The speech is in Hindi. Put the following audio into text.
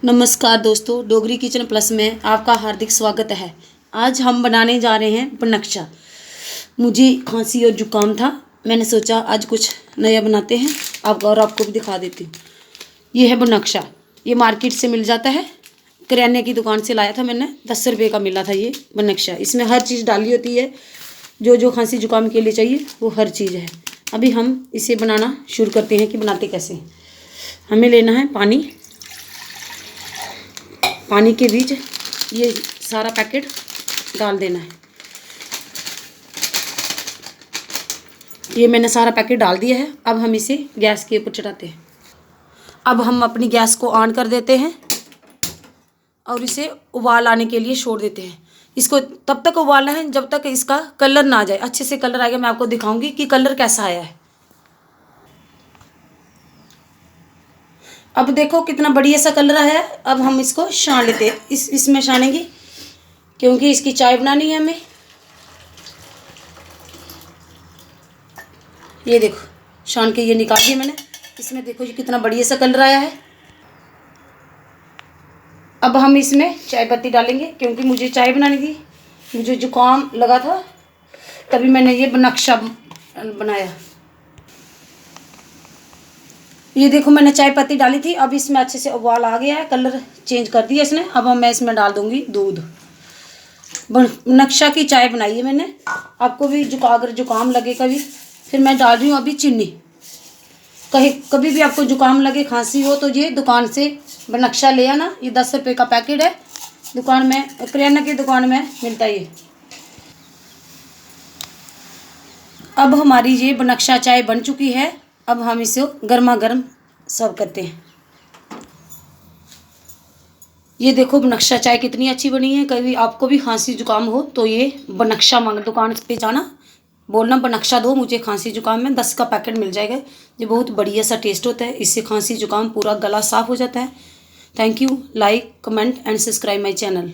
नमस्कार दोस्तों, डोगरी किचन प्लस में आपका हार्दिक स्वागत है। आज हम बनाने जा रहे हैं बनक्शा। मुझे खांसी और जुकाम था, मैंने सोचा आज कुछ नया बनाते हैं आपको भी दिखा देती हूँ। ये है बनक्शा, ये मार्केट से मिल जाता है, किराने की दुकान से लाया था मैंने, 10 रुपये का मिला था ये बनक्शा। इसमें हर चीज़ डाली होती है, जो खांसी जुकाम के लिए चाहिए वो हर चीज़ है। अभी हम इसे बनाना शुरू करते हैं कि बनाते कैसे। हमें लेना है पानी के बीच ये सारा पैकेट डाल देना है। ये मैंने सारा पैकेट डाल दिया है। अब हम इसे गैस के ऊपर चढ़ाते हैं। अब हम अपनी गैस को ऑन कर देते हैं और इसे उबाल आने के लिए छोड़ देते हैं। इसको तब तक उबालना है जब तक इसका कलर ना आ जाए। अच्छे से कलर आएगा, मैं आपको दिखाऊंगी कि कलर कैसा आया है। अब देखो कितना बढ़िया सा कलर है। अब हम इसको छान लेते हैं, इसमें छानेंगे क्योंकि इसकी चाय बनानी है हमें। ये देखो छान के ये निकाल दिया मैंने। इसमें देखो ये कितना बढ़िया सा कलर आया है। अब हम इसमें चाय पत्ती डालेंगे क्योंकि मुझे चाय बनानी थी, मुझे जुकाम लगा था, तभी मैंने ये बनक्शा बनाया। ये देखो मैंने चाय पत्ती डाली थी। अब इसमें अच्छे से उबाल आ गया है, कलर चेंज कर दिया इसने। अब मैं इसमें डाल दूंगी दूध। बनक्शा की चाय बनाई है मैंने। आपको भी अगर जुकाम लगे कभी, फिर मैं डाल रही हूँ अभी चीनी। कभी भी आपको जुकाम लगे, खांसी हो, तो ये दुकान से बनक्शा ले आना। ये 10 रुपये का पैकेट है, दुकान में, किराना की दुकान में मिलता है ये। अब हमारी ये बनक्शा चाय बन चुकी है। अब हम इसे गर्मा गर्म सर्व करते हैं। ये देखो बनक्शा चाय कितनी अच्छी बनी है। कभी आपको भी खांसी जुकाम हो तो ये बनक्शा मांग, दुकान पे जाना, बोलना बनक्शा दो मुझे खांसी जुकाम में, 10 का पैकेट मिल जाएगा। ये बहुत बढ़िया सा टेस्ट होता है, इससे खांसी जुकाम पूरा गला साफ हो जाता है। Thank you. Like, comment and subscribe my channel.